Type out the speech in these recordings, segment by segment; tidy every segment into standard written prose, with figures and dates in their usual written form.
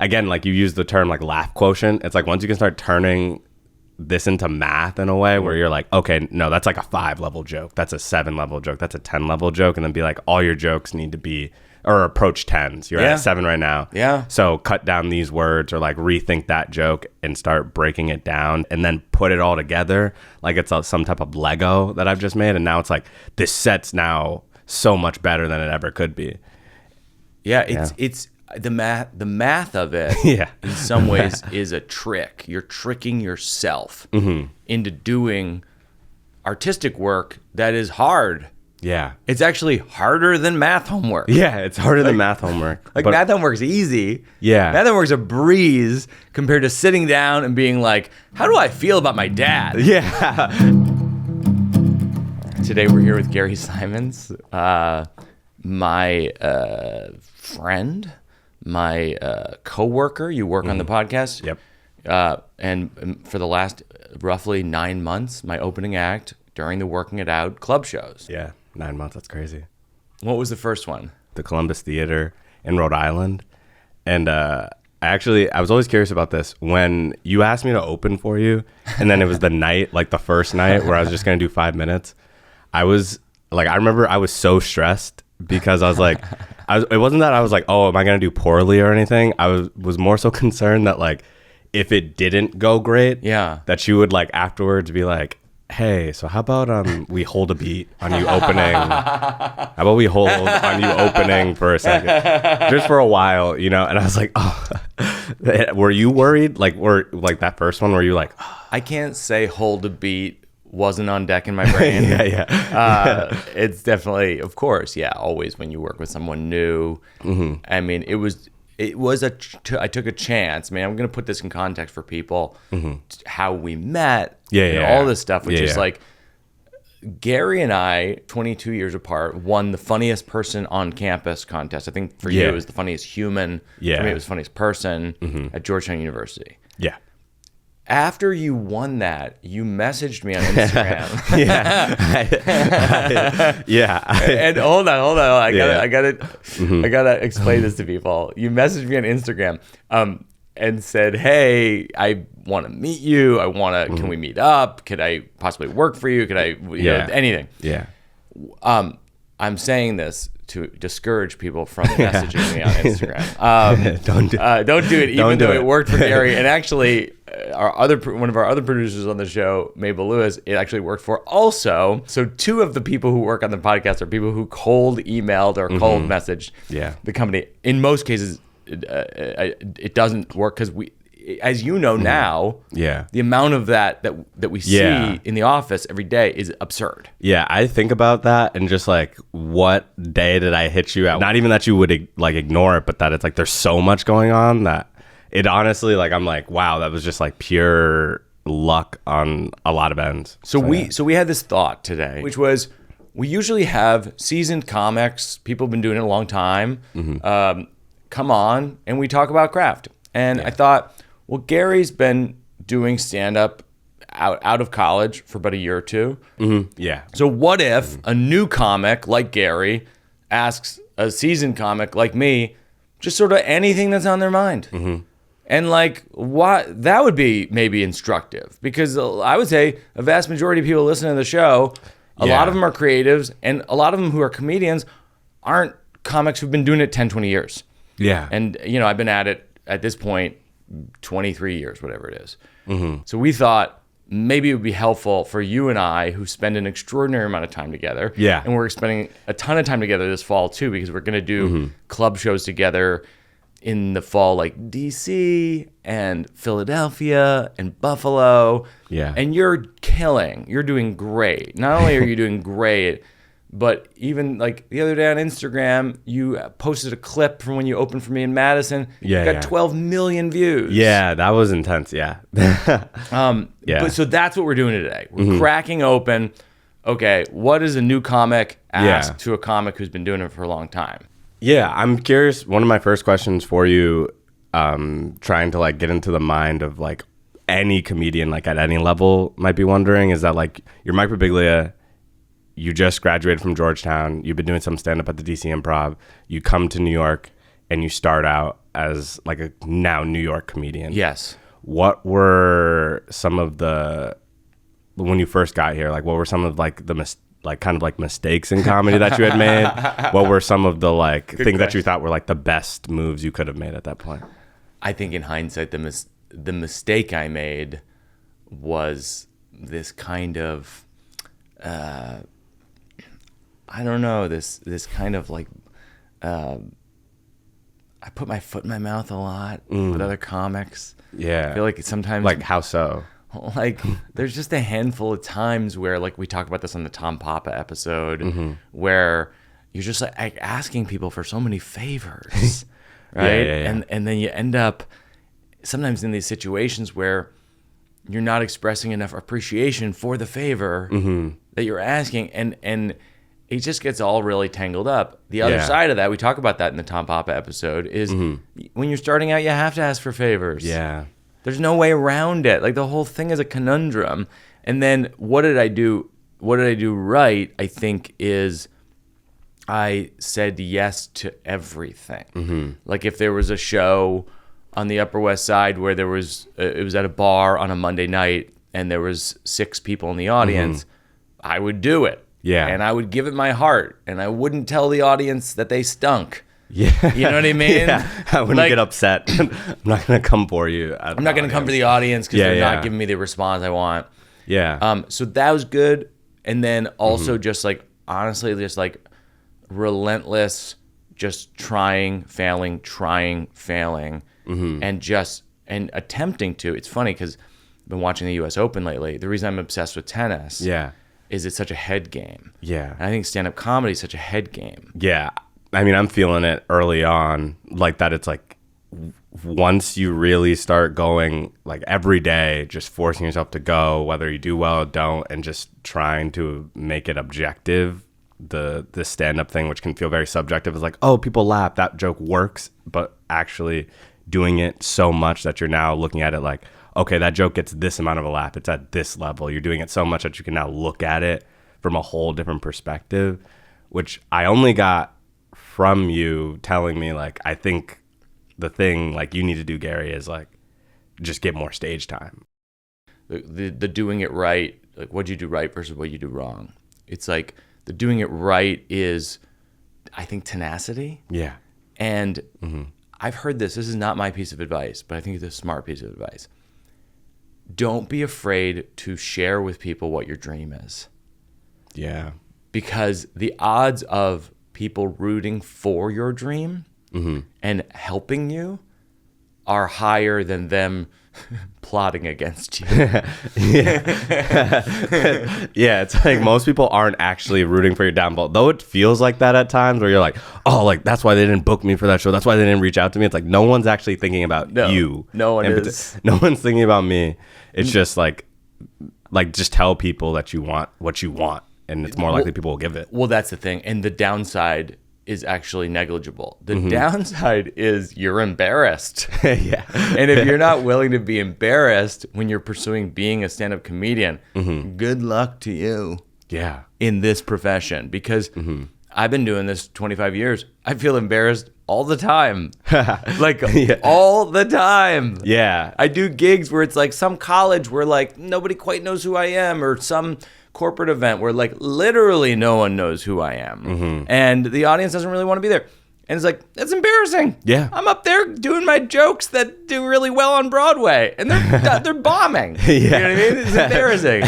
again, like you use the term like laugh quotient. It's like once you can start turning this into math in a way where you're like, okay, no, that's like a 5-level joke. That's a 7-level joke. That's a 10-level joke. And then be like, all your jokes need to be, or approach 10s. You're at 7 right now. Yeah. So cut down these words or like rethink that joke and start breaking it down and then put it all together. Like it's some type of Lego that I've just made. And now it's like, this set's now so much better than it ever could be. Yeah. It's the math of it in some ways is a trick. You're tricking yourself into doing artistic work that is hard. Yeah. It's actually harder than math homework. Yeah, it's harder than math homework. Like math homework's easy. Yeah. Math homework's a breeze compared to sitting down and being like, how do I feel about my dad? Yeah. Today we're here with Gary Simons, my friend, my co-worker. You work on the podcast. Yep. And for the last roughly 9 months, my opening act during the Working It Out club shows. Yeah, 9 months. That's crazy. What was the first one? The Columbus Theater in Rhode Island. And I was always curious about this. When you asked me to open for you, and then it was the night, like the first night where I was just going to do 5 minutes, I remember I was so stressed because I was like, it wasn't that I was like, oh, am I going to do poorly or anything? I was more so concerned that like, if it didn't go great, that you would like afterwards be like, hey, so how about we hold a beat on you opening? How about we hold on you opening for a second, just for a while, you know? And I was like, oh, were you worried? Like, that first one, were you like, oh. I can't say hold a beat wasn't on deck in my brain. It's definitely, of course, always when you work with someone new. I mean, I took a chance. I mean, I'm going to put this in context for people, how we met, all this stuff, which is like, Gary and I, 22 years apart, won the funniest person on campus contest. I think for you, it was the funniest human. For me, it was the funniest person at Georgetown University. Yeah. After you won that, you messaged me on Instagram. And hold on. I gotta explain this to people. You messaged me on Instagram, and said, "Hey, I want to meet you. Can we meet up? Could I possibly work for you? Could I, anything?" Yeah. I'm saying this to discourage people from messaging me on Instagram. Don't do it, even though it worked for Gary. And actually, one of our other producers on the show, Mabel Lewis, it actually worked for also. So 2 of the people who work on the podcast are people who cold emailed or cold messaged the company. In most cases, it doesn't work because we, as you know now, the amount of that we see in the office every day is absurd. Yeah, I think about that and just like, what day did I hit you at? Not even that you would like ignore it, but that it's like there's so much going on that it honestly, like, I'm like, wow, that was just like pure luck on a lot of ends. So we had this thought today, which was, we usually have seasoned comics, people have been doing it a long time, come on and we talk about craft. And I thought, well, Gary's been doing stand-up out of college for about a year or two. Yeah. So what if a new comic like Gary asks a seasoned comic like me just sort of anything that's on their mind? And like, what that would be maybe instructive, because I would say a vast majority of people listening to the show, a lot of them are creatives, and a lot of them who are comedians aren't comics who've been doing it 10, 20 years. Yeah. And, I've been at it at this point 23 years, whatever it is. So we thought maybe it would be helpful for you and I, who spend an extraordinary amount of time together. Yeah. And we're spending a ton of time together this fall too, because we're going to do club shows together in the fall, like DC and Philadelphia and Buffalo. Yeah. And you're doing great. Not only are you doing great, but even like the other day on Instagram, you posted a clip from when you opened for me in Madison. Yeah, you got 12 million views. Yeah, that was intense. Yeah. But so that's what we're doing today. We're cracking open. Okay, what does a new comic ask to a comic who's been doing it for a long time? Yeah, I'm curious. One of my first questions for you, trying to like get into the mind of like any comedian, like at any level, might be wondering, is that like, you're Mike Birbiglia, you just graduated from Georgetown, you've been doing some stand-up at the DC Improv, you come to New York, and you start out as like a now New York comedian. Yes. What were some of when you first got here, like what were some of like kind of like mistakes in comedy that you had made? What were some of the like Good things that question. you thought were like the best moves you could have made at that point? I think in hindsight, the mistake I made was this kind of, I don't know, this kind of like, I put my foot in my mouth a lot with other comics. Yeah. I feel like sometimes, Like how so? like there's just a handful of times where, like, we talk about this on the Tom Papa episode, where you're just like asking people for so many favors, right? Yeah. And then you end up sometimes in these situations where you're not expressing enough appreciation for the favor that you're asking, and it just gets all really tangled up. The other side of that, we talk about that in the Tom Papa episode, is when you're starting out, you have to ask for favors. Yeah. There's no way around it. Like, the whole thing is a conundrum. And then what did I do? What did I do right? I think is I said yes to everything. Like, if there was a show on the Upper West Side where there was, it was at a bar on a Monday night and there was 6 people in the audience, I would do it. Yeah. And I would give it my heart, and I wouldn't tell the audience that they stunk. Yeah. You know what I mean? Yeah. I wouldn't Like, get upset. I'm not going to come for you. I'm not going to come for the audience because they're Yeah. not giving me the response I want. Yeah. So that was good. And then also just like, honestly, just like relentless, just trying, failing, and attempting to. It's funny because I've been watching the US Open lately. The reason I'm obsessed with tennis is it's such a head game. Yeah. And I think stand-up comedy is such a head game. Yeah. I mean, I'm feeling it early on, like that. It's like once you really start going like every day, just forcing yourself to go, whether you do well or don't, and just trying to make it objective. The stand-up thing, which can feel very subjective, is like, oh, people laugh, that joke works, but actually doing it so much that you're now looking at it like, okay, that joke gets this amount of a laugh, it's at this level. You're doing it so much that you can now look at it from a whole different perspective, which I only got from you telling me, like, I think the thing like you need to do, Gary, is like just get more stage time. The doing it right, like what you do right versus what you do wrong. It's like the doing it right is, I think, tenacity. Yeah. And I've heard this is not my piece of advice, but I think it's a smart piece of advice. Don't be afraid to share with people what your dream is. Yeah. Because the odds of people rooting for your dream and helping you are higher than them plotting against you. Yeah, it's like most people aren't actually rooting for your downfall, though it feels like that at times, where you're like, oh, like that's why they didn't book me for that show, that's why they didn't reach out to me. It's like no one's actually thinking about you. No one is. No one's thinking about me. It's just like just tell people that you want what you want, and it's more likely people will give it. Well, that's the thing. And the downside is actually negligible. The downside is you're embarrassed. Yeah. And if you're not willing to be embarrassed when you're pursuing being a stand-up comedian, good luck to you. Yeah. In this profession, because I've been doing this 25 years. I feel embarrassed all the time. Like all the time. Yeah. I do gigs where it's like some college where like nobody quite knows who I am, or some corporate event where like literally no one knows who I am, and the audience doesn't really want to be there, and it's like, that's embarrassing. Yeah. I'm up there doing my jokes that do really well on Broadway, and they're bombing. Yeah. You know what I mean? It's embarrassing.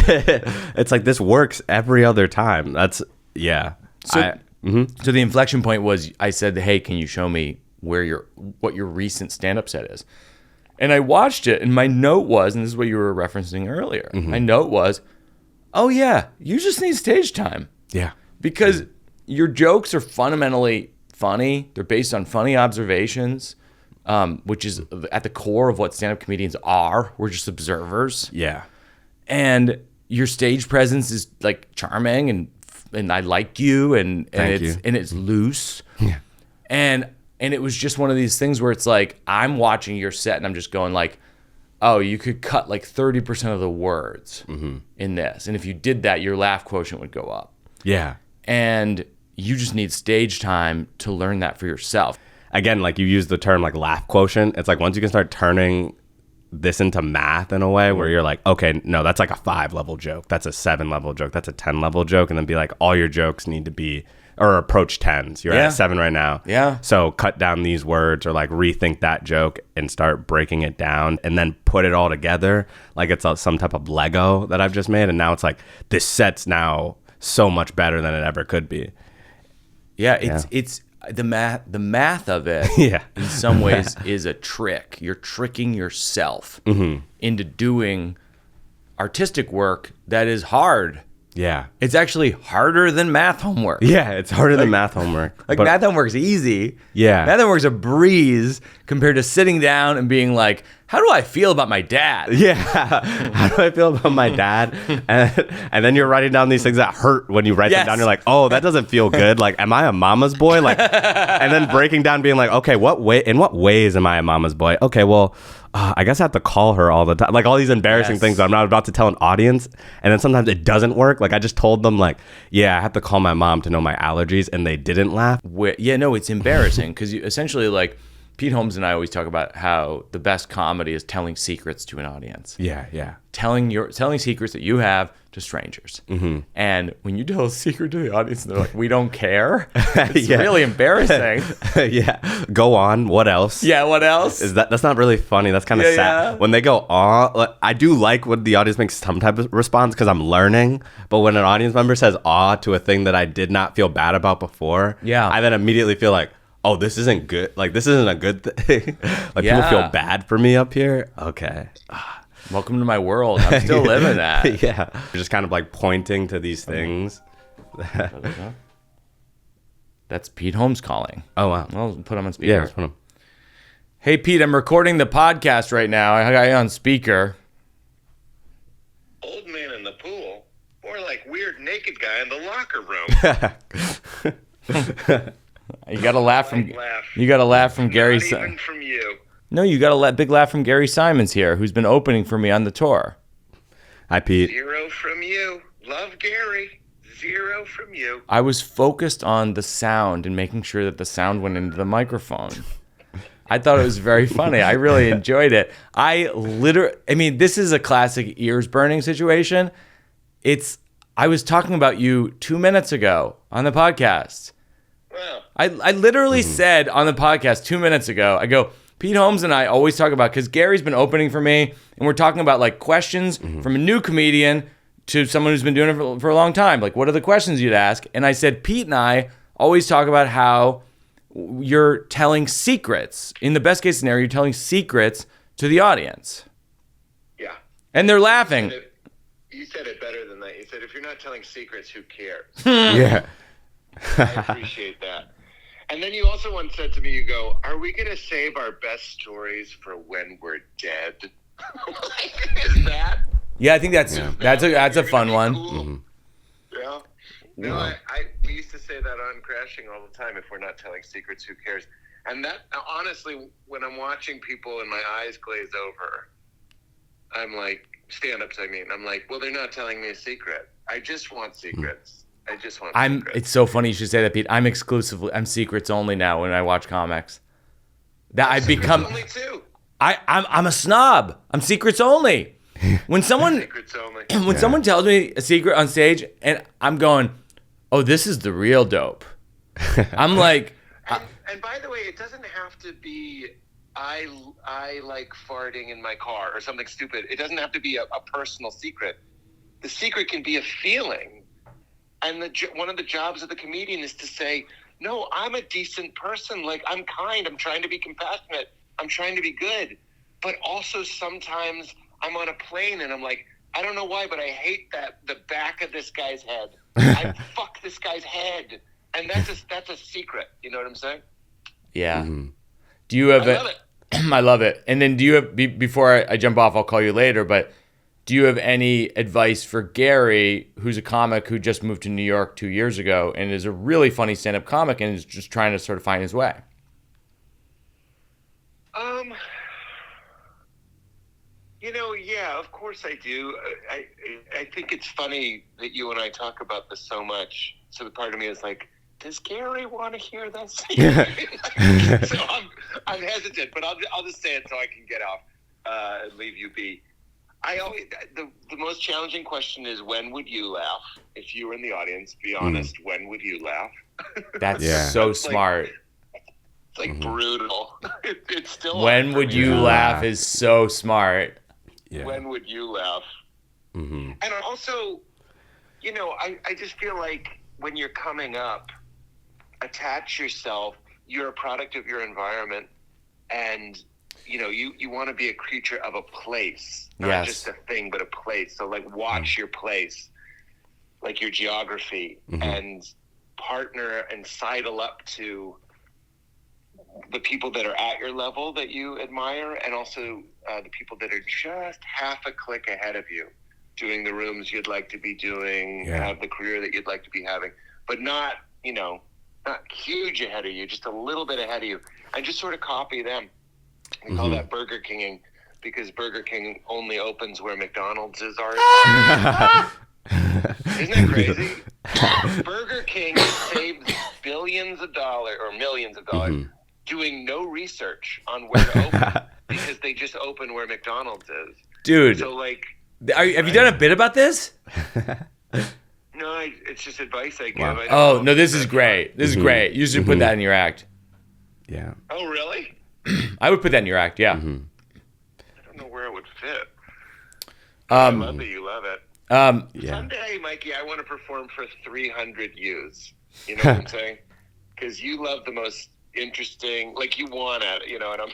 It's like this works every other time. That's So the inflection point was I said, hey, can you show me what your recent stand-up set is? And I watched it, and my note was, and this is what you were referencing earlier, my note was, oh yeah, you just need stage time. Yeah. Because your jokes are fundamentally funny. They're based on funny observations, which is at the core of what stand-up comedians are. We're just observers. Yeah. And your stage presence is like charming, and I like you, and it's loose. Yeah. And it was just one of these things where it's like, I'm watching your set and I'm just going like, oh, you could cut like 30% of the words in this. And if you did that, your laugh quotient would go up. Yeah. And you just need stage time to learn that for yourself. again, like you use the term like laugh quotient. It's like once you can start turning this into math in a way where you're like, okay, no, that's like a 5-level joke. That's a 7-level joke. That's a 10-level joke. And then be like, all your jokes need to be or approach 10s. You're at 7 right now. Yeah. So cut down these words or like rethink that joke and start breaking it down and then put it all together. Like it's some type of Lego that I've just made. And now it's like, this set's now so much better than it ever could be. Yeah. It's the math of it in some ways is a trick. You're tricking yourself into doing artistic work that is hard. Yeah. It's actually harder than math homework. Yeah, it's harder than math homework. Like math homework's easy. Yeah. Math homework's a breeze compared to sitting down and being like, how do I feel about my dad? Yeah. How do I feel about my dad? And then you're writing down these things that hurt when you write them down. You're like, oh, that doesn't feel good. Like, am I a mama's boy? Like, and then breaking down being like, okay, in what ways am I a mama's boy? Okay, well, I guess I have to call her all the time. Like all these embarrassing things that I'm not about to tell an audience. And then sometimes it doesn't work. Like I just told them like, yeah, I have to call my mom to know my allergies. And they didn't laugh. No, it's embarrassing because you essentially like Pete Holmes and I always talk about how the best comedy is telling secrets to an audience. Yeah, yeah. Telling secrets that you have to strangers. Mm-hmm. And when you tell a secret to the audience and they're like, we don't care, it's really embarrassing. Yeah. Go on. What else? Yeah, what else? That's not really funny. That's kind of sad. Yeah. When they go on, I do like when the audience makes some type of response because I'm learning. But when an audience member says aw to a thing that I did not feel bad about before, I then immediately feel like, oh, this isn't good. Like, this isn't a good thing. Like, people feel bad for me up here. Okay. Welcome to my world. I'm still living that. Yeah. You're just kind of like pointing to these things. That's Pete Holmes calling. Oh, wow. I'll put him on speaker. Yeah, let's put him. Hey, Pete, I'm recording the podcast right now. I got you on speaker. Old man in the pool? Or like weird naked guy in the locker room? You got a laugh from Gary. Not even from you. No, you got a big laugh from Gary Simons here, who's been opening for me on the tour. Hi, Pete. 0 from you. Love Gary. 0 from you. I was focused on the sound and making sure that the sound went into the microphone. I thought it was very funny. I really enjoyed it. I mean, this is a classic ears burning situation. I was talking about you 2 minutes ago on the podcast. Wow. I literally said on the podcast 2 minutes ago, I go, Pete Holmes and I always talk about, because Gary's been opening for me, and we're talking about like questions from a new comedian to someone who's been doing it for a long time. Like, what are the questions you'd ask? And I said, Pete and I always talk about how you're telling secrets. In the best case scenario, you're telling secrets to the audience. Yeah. And they're laughing. You said it better than that. You said, if you're not telling secrets, who cares? Yeah. I appreciate that. And then you also once said to me, you go, are we going to save our best stories for when we're dead? Is that? Yeah, I think that's a fun one. Cool? Mm-hmm. Yeah. No, we used to say that on Crashing all the time. If we're not telling secrets, who cares? And that, honestly, when I'm watching people and my eyes glaze over, I'm like, stand-ups, I mean, I'm like, well, they're not telling me a secret. I just want secrets. Secrets. It's so funny you should say that, Pete. I'm secrets only now when I watch comics. That I've become. Only too. I'm a snob. I'm secrets only. When someone secrets only. When someone tells me a secret on stage and I'm going, oh, this is the real dope. I'm like. And by the way, it doesn't have to be. I like farting in my car or something stupid. It doesn't have to be a personal secret. The secret can be a feeling. And one of the jobs of the comedian is to say, no, I'm a decent person. Like, I'm kind. I'm trying to be compassionate. I'm trying to be good. But also sometimes I'm on a plane and I'm like, I don't know why, but I hate the back of this guy's head. I fuck this guy's head. And that's a secret. You know what I'm saying? Yeah. Mm-hmm. Do you have I love it. I love it. And then do you have, before I jump off, I'll call you later, but do you have any advice for Gary, who's a comic who just moved to New York 2 years ago and is a really funny stand-up comic and is just trying to sort of find his way? Yeah, of course I do. I think it's funny that you and I talk about this so much. So the part of me is like, does Gary want to hear this? So I'm hesitant, but I'll just say it so I can get off and leave you be. I always the most challenging question is, when would you laugh? If you were in the audience, be honest. When would you laugh? That's so smart. It's like brutal. It's still. When would you laugh is so smart. Yeah. When would you laugh? And also, I just feel like when you're coming up, attach yourself. You're a product of your environment, and you want to be a creature of a place, not just a thing, but a place. So like watch your place, like your geography, and partner and sidle up to the people that are at your level that you admire, and also the people that are just half a click ahead of you, doing the rooms you'd like to be doing, have the career that you'd like to be having, but not huge ahead of you, just a little bit ahead of you, and just sort of copy them. We call that Burger Kinging, because Burger King only opens where McDonald's is. Isn't that crazy? Burger King saves billions of dollars or millions of dollars doing no research on where to open because they just open where McDonald's is. Dude. So like, have you done a bit about this? No, it's just advice I give. Wow. No, this is great. This is great. You should put that in your act. Yeah. Oh, really? I would put that in your act, yeah. I don't know where it would fit. I love that you love it. Someday, Mikey, I want to perform for 300 views. You know what I'm saying? Because you love the most interesting, like you want it, and I'm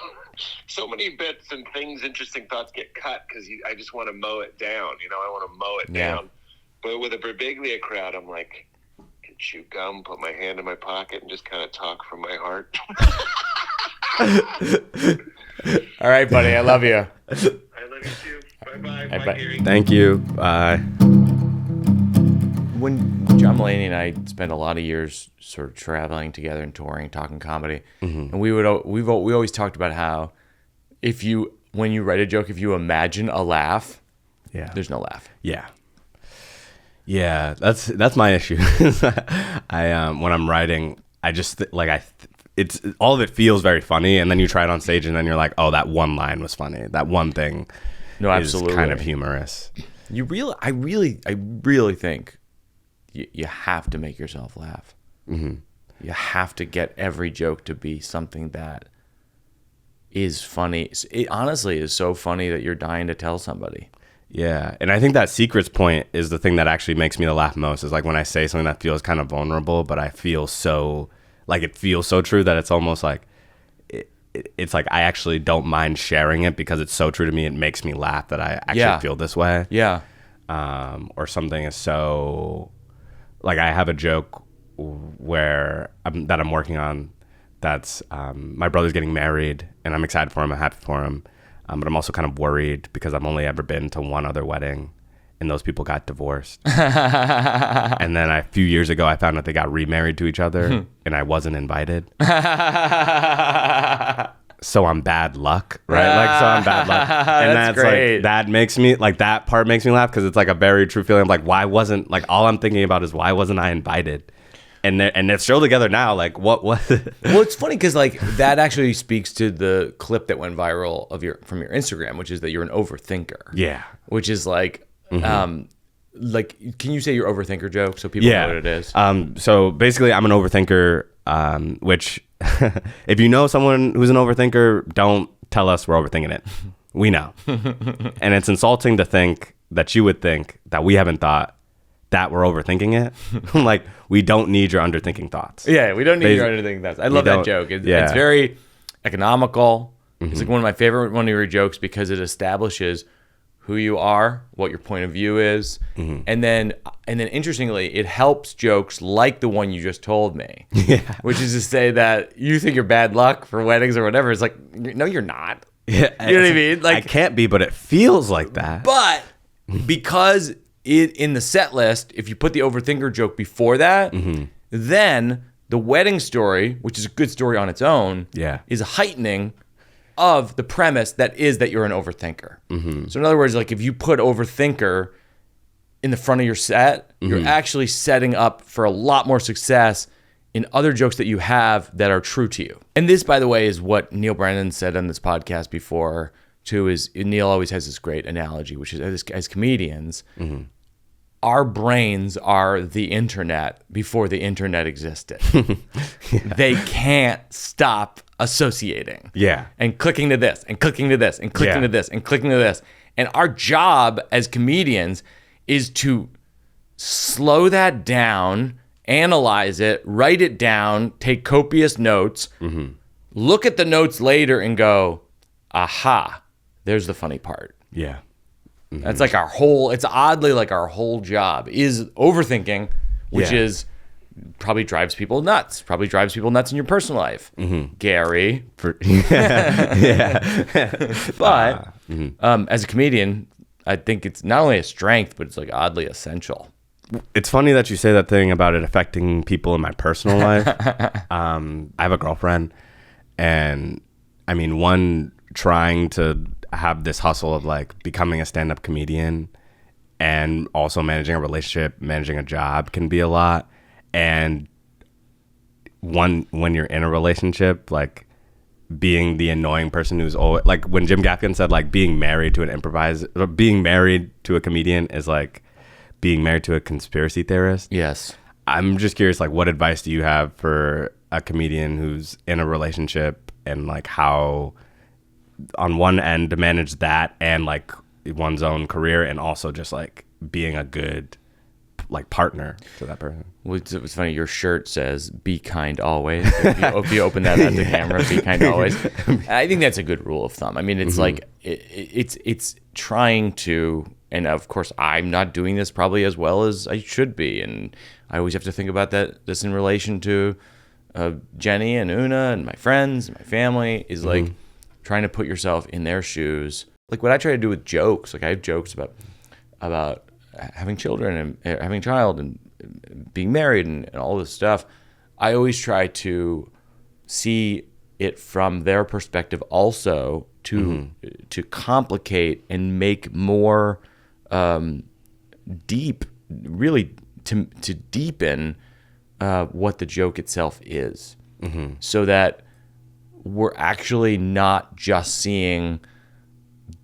so many bits and things, interesting thoughts get cut because I just want to mow it down. I want to mow it down. But with a Birbiglia crowd, I'm like, can chew gum, put my hand in my pocket, and just kind of talk from my heart. All right, buddy. I love you. I love you too. Bye-bye. Bye, Gary. Thank you. Bye. When John Mulaney and I spent a lot of years sort of traveling together and touring, talking comedy, and we always talked about how when you write a joke, if you imagine a laugh, there's no laugh. Yeah, that's my issue. When I'm writing, I just it's all of it feels very funny, and then you try it on stage, and then you're like, oh, that one line was funny. That one thing is kind of humorous. I really think you have to make yourself laugh. You have to get every joke to be something that is funny. It honestly is so funny that you're dying to tell somebody. Yeah, and I think that secrets point is the thing that actually makes me laugh most, is like when I say something that feels kind of vulnerable, but I feel so, like it feels so true that it's almost like, it's like I actually don't mind sharing it because it's so true to me, it makes me laugh that I actually feel this way. Yeah. Or something is so, like I have a joke that I'm working on that's my brother's getting married, and I'm excited for him, I'm happy for him. But I'm also kind of worried because I've only ever been to one other wedding, and those people got divorced. And then a few years ago, I found out they got remarried to each other, and I wasn't invited. So I'm bad luck, right? So I'm bad luck. And that's great. Like, that makes me, like, that part makes me laugh because it's like a very true feeling. I'm like, why wasn't, like, all I'm thinking about is why wasn't I invited? And they're still together now. Like, what was it? Well, it's funny because like that actually speaks to the clip that went viral from your Instagram, which is that you're an overthinker. Yeah. Which is like, like, can you say your overthinker joke so people know what it is? So basically, I'm an overthinker. Which, if you know someone who's an overthinker, don't tell us we're overthinking it. We know, and it's insulting to think that you would think that we haven't thought that we're overthinking it. Like, we don't need your underthinking thoughts. Yeah, we don't need your underthinking thoughts. I love that joke. It's very economical. It's like one of my favorite one of your jokes because it establishes who you are, what your point of view is, and then interestingly, it helps jokes like the one you just told me, which is to say that you think you're bad luck for weddings or whatever. It's like, no, you're not. Yeah, you know what I mean? Like, I can't be, but it feels like that. But because in the set list, if you put the overthinker joke before that, then the wedding story, which is a good story on its own, is a heightening of the premise that you're an overthinker. So in other words, like if you put overthinker in the front of your set, you're actually setting up for a lot more success in other jokes that you have that are true to you. And this, by the way, is what Neil Brennan said on this podcast before, too, is Neil always has this great analogy, which is as comedians, our brains are the internet before the internet existed. They can't stop associating. Yeah. And clicking to this, and clicking to this, and clicking to this, and clicking to this. And our job as comedians is to slow that down, analyze it, write it down, take copious notes, look at the notes later and go, aha, there's the funny part. Yeah. That's like it's oddly like our whole job is overthinking, which is probably drives people nuts in your personal life. Gary. But as a comedian, I think it's not only a strength, but it's like oddly essential. It's funny that you say that thing about it affecting people in my personal life. I have a girlfriend, and I mean, one trying to have this hustle of like becoming a stand-up comedian and also managing a relationship, managing a job can be a lot. And when you're in a relationship, like being the annoying person who's always like when Jim Gaffigan said like being married to a comedian is like being married to a conspiracy theorist. Yes. I'm just curious, like, what advice do you have for a comedian who's in a relationship and like how on one end to manage that and like one's own career and also just like being a good like partner to that person? It's funny, your shirt says "Be kind always." If you open that at the camera, "Be kind always." I think that's a good rule of thumb. I mean, it's like it's trying to, and of course, I'm not doing this probably as well as I should be, and I always have to think about this in relation to Jenny and Oona and my friends and my family. Is like trying to put yourself in their shoes. Like what I try to do with jokes. Like I have jokes about having children and having a child and being married and all this stuff. I always try to see it from their perspective also to complicate and make more deep, really to deepen what the joke itself is, so that we're actually not just seeing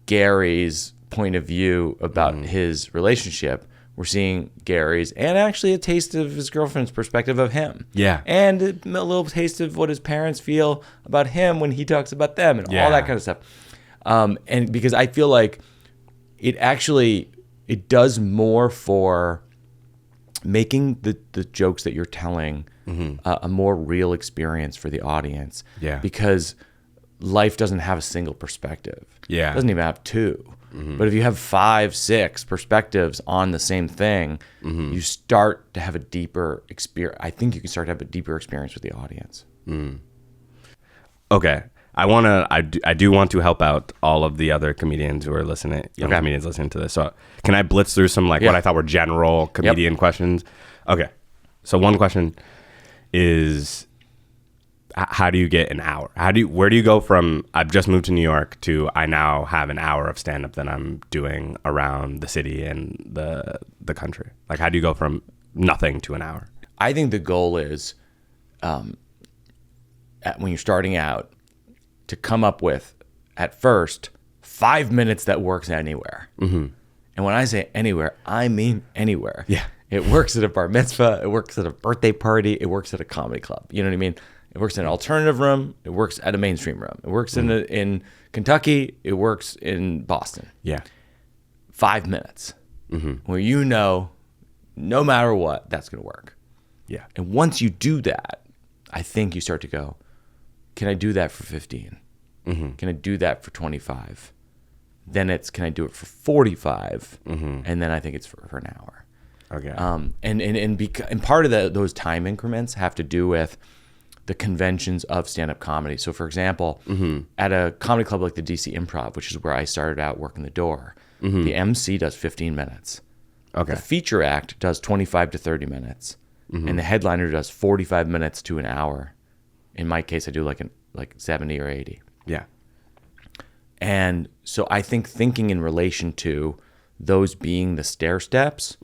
Gary's point of view about his relationship. We're seeing Gary's and actually a taste of his girlfriend's perspective of him. Yeah. And a little taste of what his parents feel about him when he talks about them and all that kind of stuff. And because I feel like it does more for making the jokes that you're telling a more real experience for the audience. Yeah. Because life doesn't have a single perspective. Yeah. It doesn't even have two. But if you have 5, 6 perspectives on the same thing, you start to have a deeper experience. I think you can start to have a deeper experience with the audience. Okay. I do want to help out all of the other comedians who are listening, comedians listening to this. So can I blitz through some what I thought were general comedian questions? Okay. So one question is, how do you get an hour? Where do you go from I've just moved to New York to I now have an hour of stand-up that I'm doing around the city and the country? Like, how do you go from nothing to an hour? I think the goal is, when you're starting out, to come up with, at first, 5 minutes that works anywhere. And when I say anywhere, I mean anywhere. Yeah. It works at a bar mitzvah. It works at a birthday party. It works at a comedy club. You know what I mean? It works in an alternative room. It works at a mainstream room. It works in Kentucky. It works in Boston. Yeah. 5 minutes. Where no matter what, that's going to work. Yeah. And once you do that, I think you start to go, can I do that for 15? Can I do that for 25? Then it's, can I do it for 45? And then I think it's for an hour. Okay. And part of those time increments have to do with the conventions of stand-up comedy. So, for example, at a comedy club like the DC Improv, which is where I started out working the door, the MC does 15 minutes. Okay. The feature act does 25 to 30 minutes. And the headliner does 45 minutes to an hour. In my case, I do like 70 or 80. Yeah. And so I think thinking in relation to those being the stair steps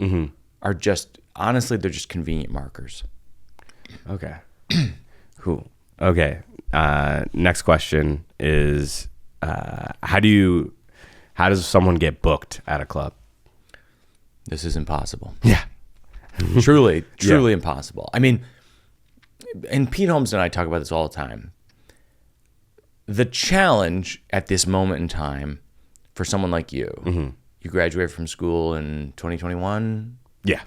are just, honestly, they're just convenient markers. Okay. Cool. Okay. Next question is, how does someone get booked at a club? This is impossible. Yeah. Truly impossible. I mean, and Pete Holmes and I talk about this all the time. The challenge at this moment in time for someone like you, you graduated from school in 2021? Yeah.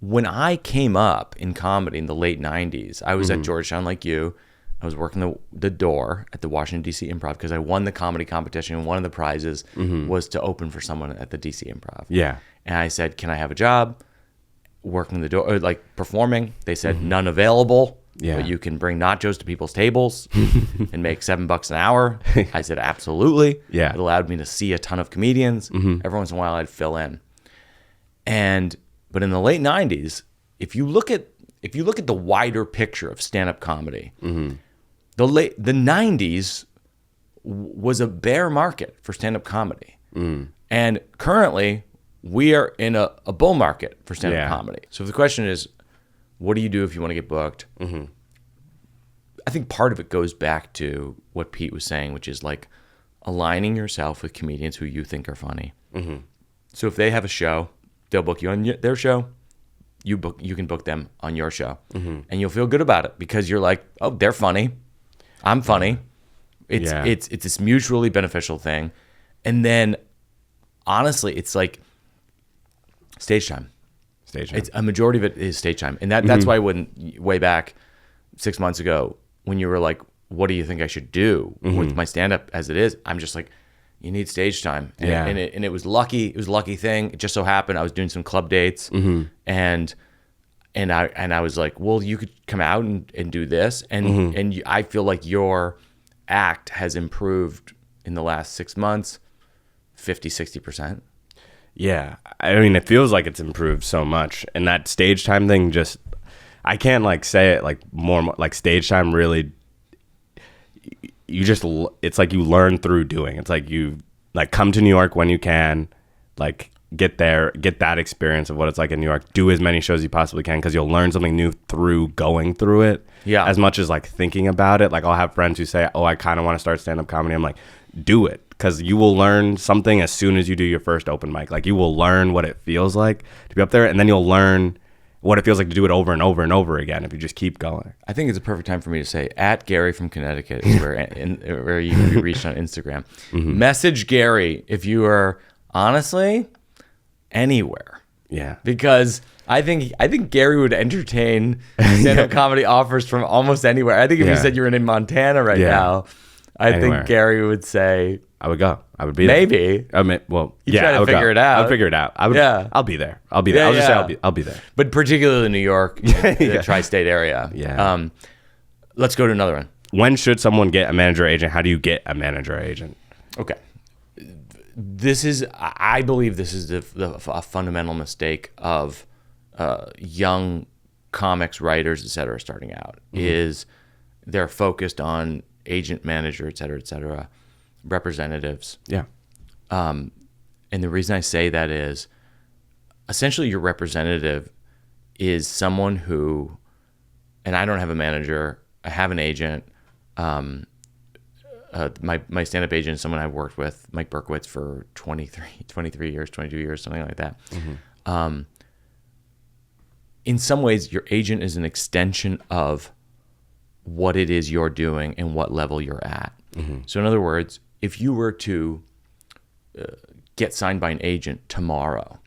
When I came up in comedy in the late 90s, I was at Georgetown like you. I was working the door at the Washington, D.C. Improv because I won the comedy competition, and one of the prizes was to open for someone at the D.C. Improv. Yeah. And I said, can I have a job working the door, or like performing? They said, none available, but you can bring nachos to people's tables and make $7 an hour. I said, absolutely. Yeah. It allowed me to see a ton of comedians. Every once in a while, I'd fill in. But in the late 90s, if you look at the wider picture of stand-up comedy, the 90s was a bear market for stand-up comedy. And currently, we are in a bull market for stand-up comedy. So the question is, what do you do if you want to get booked? I think part of it goes back to what Pete was saying, which is like aligning yourself with comedians who you think are funny. So if they have a show, they'll book you on their show. You can book them on your show, and you'll feel good about it because you're like, oh, they're funny, I'm funny. It's this mutually beneficial thing, and then honestly, it's like stage time. It's a majority of it is stage time, and that's why when way back 6 months ago when you were like, what do you think I should do with my stand up as it is? I'm just like, you need stage time. And it was lucky. It was a lucky thing. It just so happened I was doing some club dates, and I was like, well, you could come out and do this, and I feel like your act has improved in the last 6 months, 50-60%. Yeah, I mean, it feels like it's improved so much, and that stage time thing just, I can't like say it like more like stage time really. You just, it's like you learn through doing. It's like you like come to New York when you can, like get there, get that experience of what it's like in New York. Do as many shows as you possibly can because you'll learn something new through going through it. Yeah. As much as like thinking about it. Like I'll have friends who say, oh, I kind of want to start stand-up comedy. I'm like, do it, because you will learn something as soon as you do your first open mic. Like you will learn what it feels like to be up there, and then you'll learn what it feels like to do it over and over and over again if you just keep going. I think it's a perfect time for me to say, at Gary from Connecticut is where you can be reached on Instagram. Message Gary if you are honestly anywhere. Yeah. Because I think Gary would entertain stand-up comedy offers from almost anywhere. I think if you said you're in Montana right now, I think Gary would say, I would go. I would be maybe. there. I mean, well, you try to figure it out. I'll figure it out. I'll be there. I'll be there. I'll just say I'll be there. But particularly New York, the tri-state area. Yeah. Let's go to another one. When should someone get a manager or agent? How do you get a manager or agent? Okay. I believe this is a fundamental mistake of young comics, writers, et cetera, starting out, is they're focused on agent, manager, et cetera, representatives. Yeah. And the reason I say that is essentially your representative is someone who, and I don't have a manager, I have an agent. My stand-up agent is someone I've worked with, Mike Berkowitz, for 23 years, 22 years, something like that. In some ways, your agent is an extension of what it is you're doing and what level you're at. So in other words, if you were to get signed by an agent tomorrow,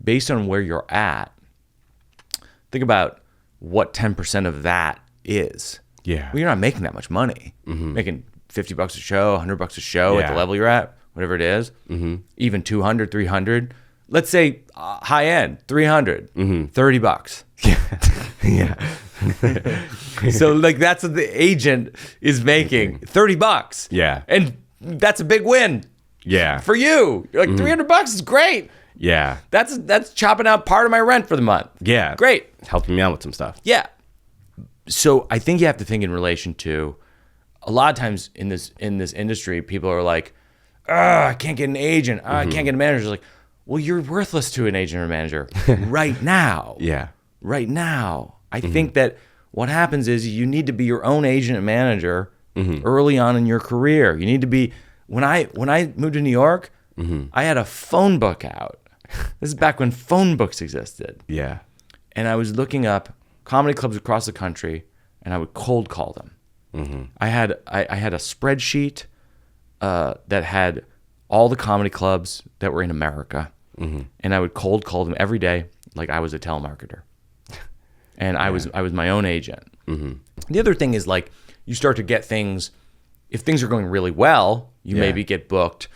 based on where you're at, think about what 10% of that is. Yeah. Well, you're not making that much money. Making $50 a show, $100 a show at the level you're at, whatever it is, even 200, 300. Let's say high end, 300, $30. Yeah. So like that's what the agent is making, $30. Yeah. And that's a big win. Yeah. For you. You're like, $300 is great. Yeah. That's chopping out part of my rent for the month. Yeah. Great. Helping me out with some stuff. Yeah. So I think you have to think in relation to, a lot of times in this industry, people are like, I can't get an agent. I can't get a manager. It's like, well, you're worthless to an agent or manager right now. Yeah. Right now. I think that what happens is you need to be your own agent and manager early on in your career. You need to be, when I moved to New York, I had a phone book out. This is back when phone books existed. Yeah. And I was looking up comedy clubs across the country, and I would cold call them. I had a spreadsheet that had all the comedy clubs that were in America, and I would cold call them every day like I was a telemarketer, and I was my own agent. The other thing is, like, you start to get things. If things are going really well, you maybe get booked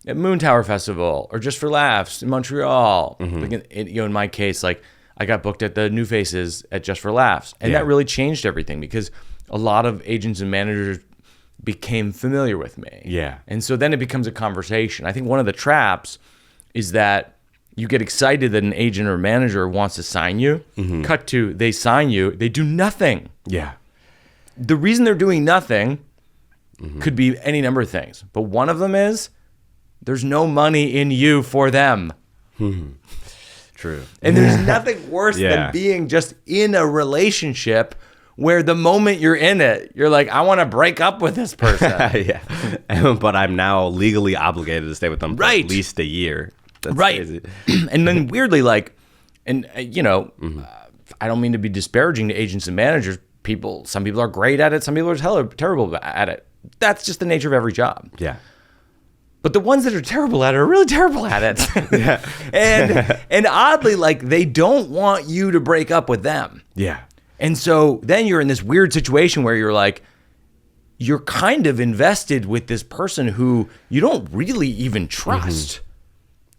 at Moon Tower Festival or Just for Laughs in Montreal. Like in my case, like, I got booked at the New Faces at Just for Laughs, and that really changed everything because a lot of agents and managers became familiar with me. Yeah. And so then it becomes a conversation. I think one of the traps is that you get excited that an agent or manager wants to sign you. Cut to, they sign you, they do nothing. Yeah. The reason they're doing nothing could be any number of things, but one of them is there's no money in you for them. True. And there's nothing worse than being just in a relationship where the moment you're in it, you're like, I want to break up with this person. But I'm now legally obligated to stay with them for at least a year. That's crazy. And then weirdly, like, and you know, I don't mean to be disparaging to agents and managers. Some people are great at it. Some people are terrible at it. That's just the nature of every job. Yeah. But the ones that are terrible at it are really terrible at it. And oddly, like, they don't want you to break up with them. Yeah. And so then you're in this weird situation where you're like, you're kind of invested with this person who you don't really even trust.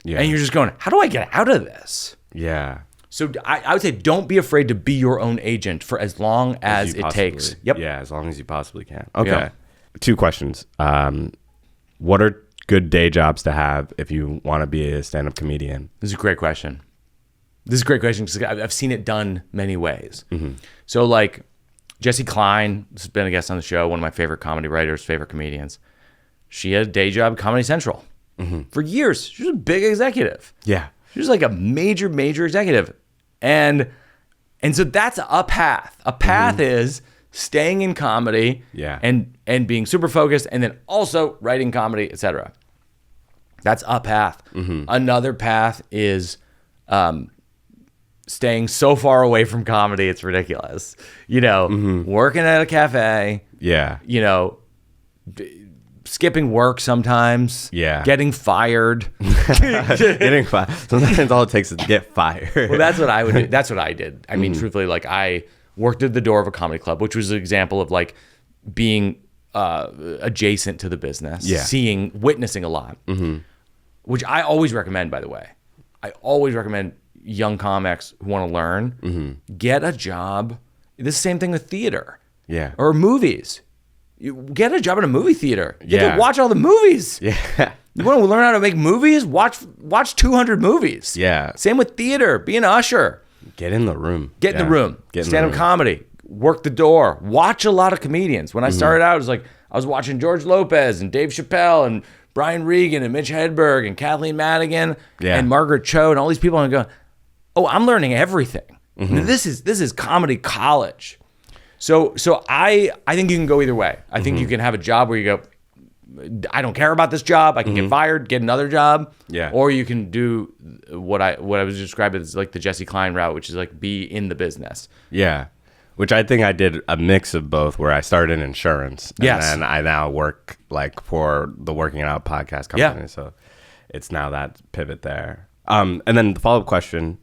Yeah. And you're just going, how do I get out of this? Yeah. So I would say don't be afraid to be your own agent for as long as it takes. Yep. Yeah, as long as you possibly can. Okay. Yeah. 2 questions. What are good day jobs to have if you want to be a stand-up comedian? This is a great question. Because I've seen it done many ways. So, like, Jessie Klein has been a guest on the show, one of my favorite comedy writers, favorite comedians. She had a day job at Comedy Central for years. She was a big executive. Yeah. She was like a major, major executive. And so that's a path. A path is staying in comedy and being super focused, and then also writing comedy, etc. That's a path. Another path is staying so far away from comedy it's ridiculous. You know, working at a cafe. Yeah. You know, skipping work sometimes. Yeah. Getting fired. Getting fired. Sometimes all it takes is to get fired. Well, that's what I would do. That's what I did. I mean, truthfully, like, I worked at the door of a comedy club, which was an example of, like, being adjacent to the business, witnessing a lot, which I always recommend, by the way. I always recommend young comics who want to learn, get a job. This is the same thing with theater or movies. You get a job in a movie theater. You get to watch all the movies. Yeah. You want to learn how to make movies? Watch 200 movies. Yeah. Same with theater. Be an usher. Get in the room. Get in the room. Stand-up comedy. Work the door. Watch a lot of comedians. When I started out, it was like I was watching George Lopez and Dave Chappelle and Brian Regan and Mitch Hedberg and Kathleen Madigan and Margaret Cho and all these people. And I'm going, oh, I'm learning everything. This is comedy college. So I think you can go either way. I think you can have a job where you go, I don't care about this job. I can get fired, get another job. Yeah. Or you can do what I was described as like the Jessie Klein route, which is like be in the business. Yeah. Which I think I did a mix of both, where I started in insurance. And then I now work like for the Working It Out podcast company. Yeah. So it's now that pivot there. And then the follow-up question.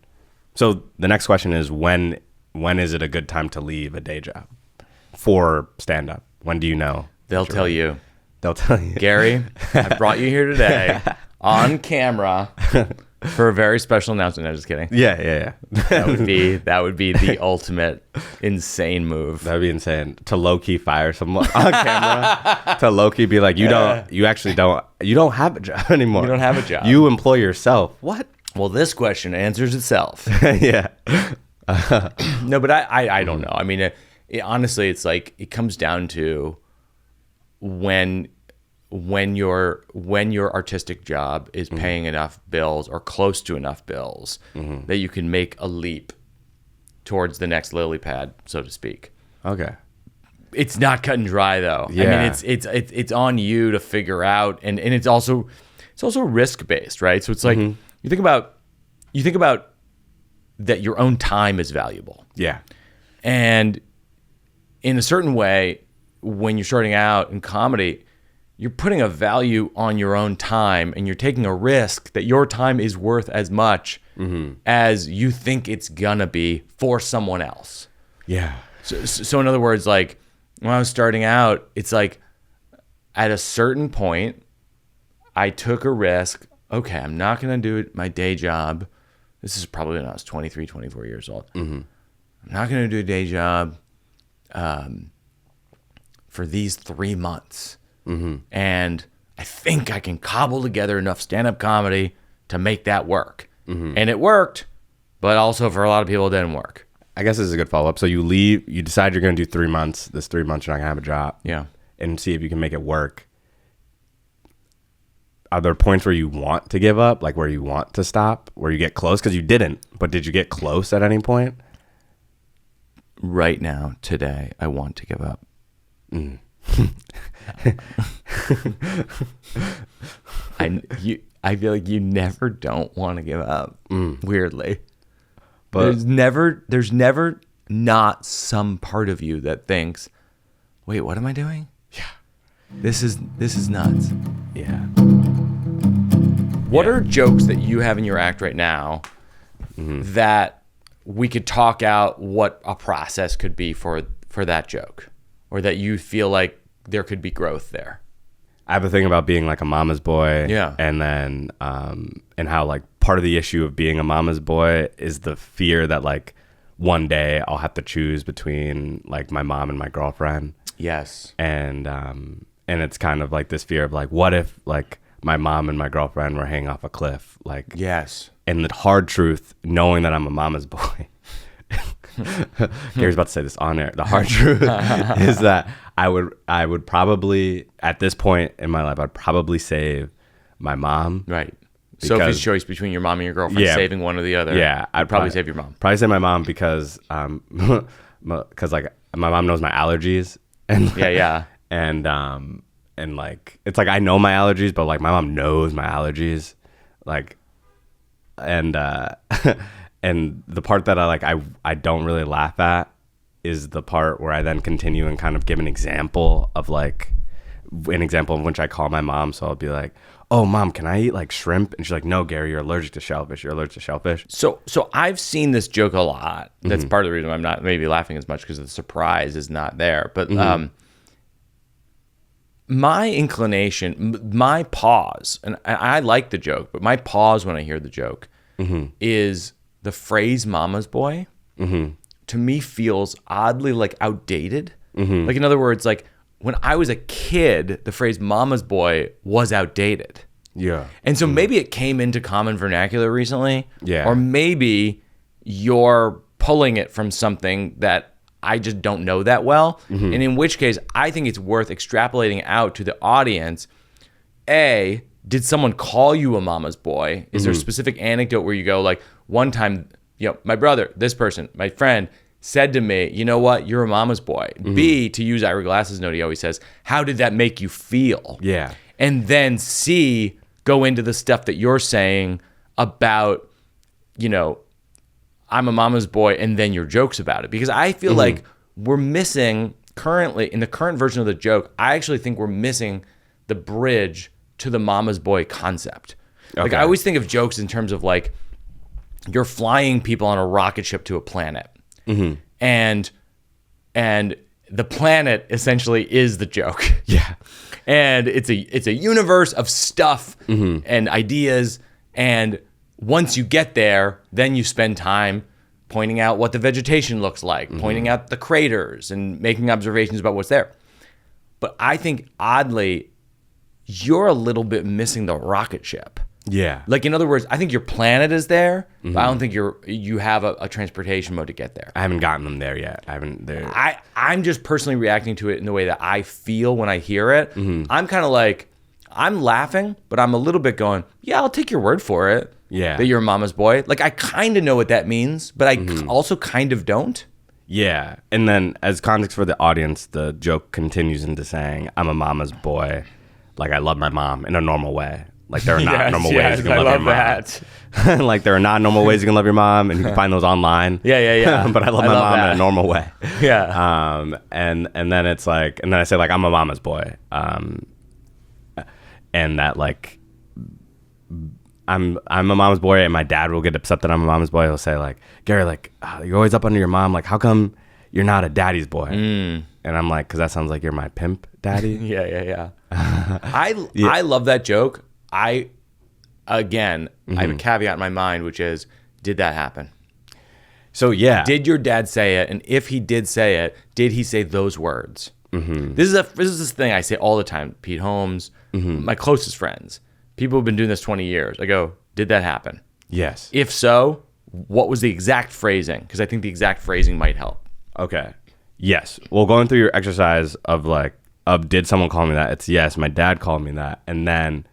So the next question is when is it a good time to leave a day job for stand-up? When do you know? They'll tell you. They'll tell you. Gary, I brought you here today on camera for a very special announcement. No, just kidding. Yeah. That would be the ultimate insane move. That would be insane. To low-key fire someone on camera. To low-key be like, you don't have a job anymore. You don't have a job. You employ yourself. What? Well, this question answers itself. Yeah. No, but I don't know. I mean, honestly, it's like it comes down to when your artistic job is paying enough bills or close to enough bills that you can make a leap towards the next lily pad, so to speak. Okay. It's not cut and dry though. Yeah. I mean, it's on you to figure out, and it's also risk based, right? So it's like you think about that your own time is valuable. Yeah. And in a certain way, when you're starting out in comedy, you're putting a value on your own time, and you're taking a risk that your time is worth as much as you think it's gonna be for someone else. Yeah. So in other words, like when I was starting out, it's like at a certain point, I took a risk. Okay, I'm not going to do it my day job. This is probably when I was 23, 24 years old. I'm not going to do a day job for these 3 months. And I think I can cobble together enough stand-up comedy to make that work. And it worked, but also for a lot of people, it didn't work. I guess this is a good follow-up. So you leave, you decide you're going to do 3 months. This 3 months, you're not going to have a job. Yeah. And see if you can make it work. Are there points where you want to give up? Like where you want to stop? Where you get close? Because you didn't. But did you get close at any point? Right now, today, I want to give up. I feel like you never don't want to give up. Weirdly. But there's never not some part of you that thinks, wait, what am I doing? Yeah. This is nuts. Yeah. What are jokes that you have in your act right now that we could talk out what a process could be for that joke, or that you feel like there could be growth there? I have a thing about being like a mama's boy. Yeah. And then, and how like part of the issue of being a mama's boy is the fear that like one day I'll have to choose between like my mom and my girlfriend. Yes. And it's kind of like this fear of like, what if like my mom and my girlfriend were hanging off a cliff? Like, yes. And the hard truth, knowing that I'm a mama's boy, Gary's about to say this on air. The hard truth is that I would probably, at this point in my life, I'd probably save my mom. Right. Sophie's choice between your mom and your girlfriend, saving one or the other. Yeah. I'd probably save your mom. Probably save my mom because like my mom knows my allergies. And yeah. And like, it's like I know my allergies, but like my mom knows my allergies. Like, and and the part that I don't really laugh at is the part where I then continue and kind of give an example of in which I call my mom. So I'll be like, oh, Mom, can I eat like shrimp? And she's like, no, Gary, you're allergic to shellfish. You're allergic to shellfish. So I've seen this joke a lot. That's part of the reason I'm not maybe laughing as much, because the surprise is not there. But my inclination, my pause, and I like the joke, but my pause when I hear the joke is the phrase mama's boy to me feels oddly like outdated. Like, in other words, like when I was a kid, the phrase mama's boy was outdated. Yeah. And so maybe it came into common vernacular recently. Yeah. Or maybe you're pulling it from something that I just don't know that well. And in which case, I think it's worth extrapolating out to the audience. A, did someone call you a mama's boy? Is there a specific anecdote where you go like, one time, my brother, this person, my friend said to me, you know what, you're a mama's boy. B, to use Ira Glass's note, he always says, how did that make you feel? Yeah. And then C, go into the stuff that you're saying about, I'm a mama's boy, and then your jokes about it. Because I feel like we're missing currently, in the current version of the joke, I actually think we're missing the bridge to the mama's boy concept. Okay. Like, I always think of jokes in terms of like, you're flying people on a rocket ship to a planet. And the planet essentially is the joke. Yeah. And it's a universe of stuff and ideas. And once you get there, then you spend time pointing out what the vegetation looks like, pointing out the craters and making observations about what's there. But I think oddly, you're a little bit missing the rocket ship. Yeah. Like, in other words, I think your planet is there, but I don't think you have a transportation mode to get there. I haven't gotten them there yet. I'm just personally reacting to it in the way that I feel when I hear it. I'm kind of like, I'm laughing, but I'm a little bit going, yeah, I'll take your word for it. Yeah. That you're a mama's boy. Like, I kind of know what that means, but I also kind of don't. Yeah. And then as context for the audience, the joke continues into saying, I'm a mama's boy. Like, I love my mom in a normal way. Like, there are not normal ways you can love your mom. That. Like, there are not normal ways you can love your mom, and you can find those online. Yeah. But I love my mom in a normal way. Yeah. And then it's like, and then I say, like, I'm a mama's boy. And that, like, I'm a mama's boy, and my dad will get upset that I'm a mama's boy. He'll say, like, Gary, like, you're always up under your mom. Like, how come you're not a daddy's boy? And I'm like, because that sounds like you're my pimp daddy. Yeah. I love that joke. I have a caveat in my mind, which is, did that happen? So, yeah. Did your dad say it? And if he did say it, did he say those words? This is this thing I say all the time. Pete Holmes, my closest friends, people who've been doing this 20 years. I go, did that happen? Yes. If so, what was the exact phrasing? Because I think the exact phrasing might help. Okay. Yes. Well, going through your exercise of did someone call me that? It's yes, my dad called me that. And then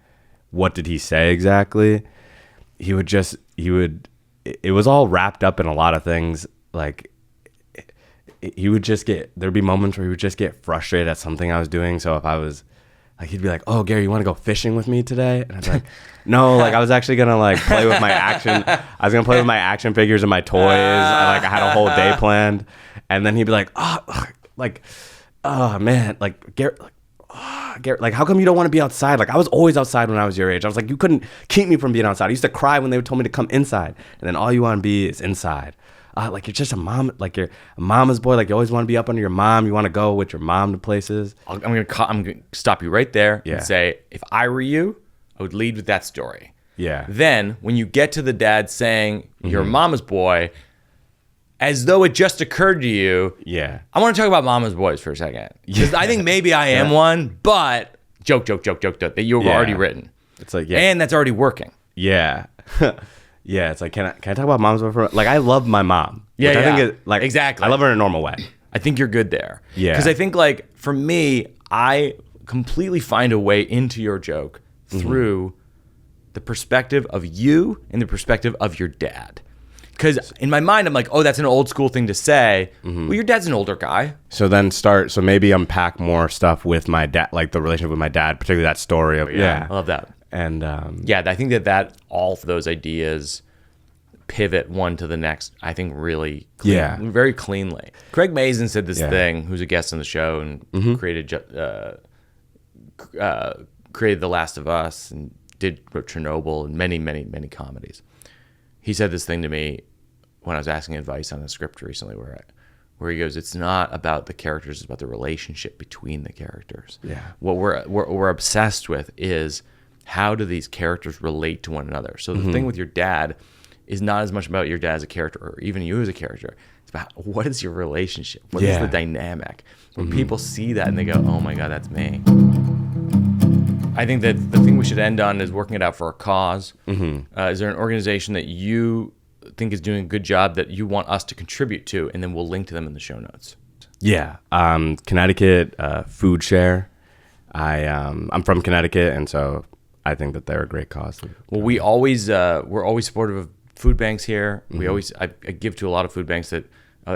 what did he say exactly? It was all wrapped up in a lot of things. Like, there'd be moments where he would just get frustrated at something I was doing. So if I was like, he'd be like, oh, Gary, you want to go fishing with me today? And I'd be like, no, like, I was actually going to, like, play with my action. I was going to play with my action figures and my toys. I had a whole day planned. And then he'd be like, oh, man, like, Gary, like, how come you don't want to be outside? Like, I was always outside when I was your age. I was like, you couldn't keep me from being outside. I used to cry when they told me to come inside. And then all you want to be is inside. Like, you're just a mom, like, you're a mama's boy. Like, you always want to be up under your mom. You want to go with your mom to places. I'm gonna stop you right there and say, if I were you, I would lead with that story. Yeah. Then when you get to the dad saying you're a mama's boy, as though it just occurred to you. Yeah. I want to talk about mama's boys for a second. Because I think maybe I am one, but joke that you've already written. It's like, and that's already working. Yeah. Yeah, it's like, can I talk about mom's boy for, like, I love my mom. Yeah, I think it, like, exactly. I love her in a normal way. I think you're good there. Yeah. Because I think, like, for me, I completely find a way into your joke through the perspective of you and the perspective of your dad. Because in my mind, I'm like, oh, that's an old school thing to say. Well, your dad's an older guy. So maybe unpack more stuff with my dad, like the relationship with my dad, particularly that story of, I love that. And I think that all of those ideas pivot one to the next, I think, really very cleanly. Craig Mazin said this thing, who's a guest on the show and created The Last of Us and wrote Chernobyl and many, many, many comedies. He said this thing to me when I was asking advice on a script recently where he goes, it's not about the characters, it's about the relationship between the characters. Yeah. What we're obsessed with is, how do these characters relate to one another? So the thing with your dad is not as much about your dad as a character or even you as a character. It's about, what is your relationship? What is the dynamic? When people see that and they go, oh my God, that's me. I think that the thing we should end on is working it out for a cause. Is there an organization that you think is doing a good job that you want us to contribute to, and then we'll link to them in the show notes? Yeah. Connecticut Food Share. I'm from Connecticut, and so I think that they're a great cause. Well, we're always supportive of food banks here. I give to a lot of food banks that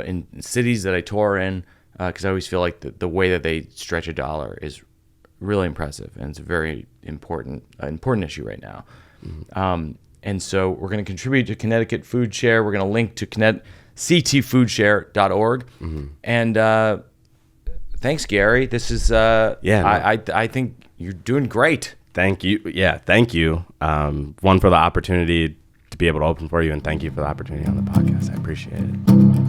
in cities that I tour in, because I always feel like the way that they stretch a dollar is really impressive, and it's a very important issue right now. And so we're going to contribute to Connecticut Food Share. We're going to link to ctfoodshare.org. And thanks, Gary. This is I think you're doing great. Thank you. Yeah, thank you. One, for the opportunity to be able to open for you, and thank you for the opportunity on the podcast. I appreciate it.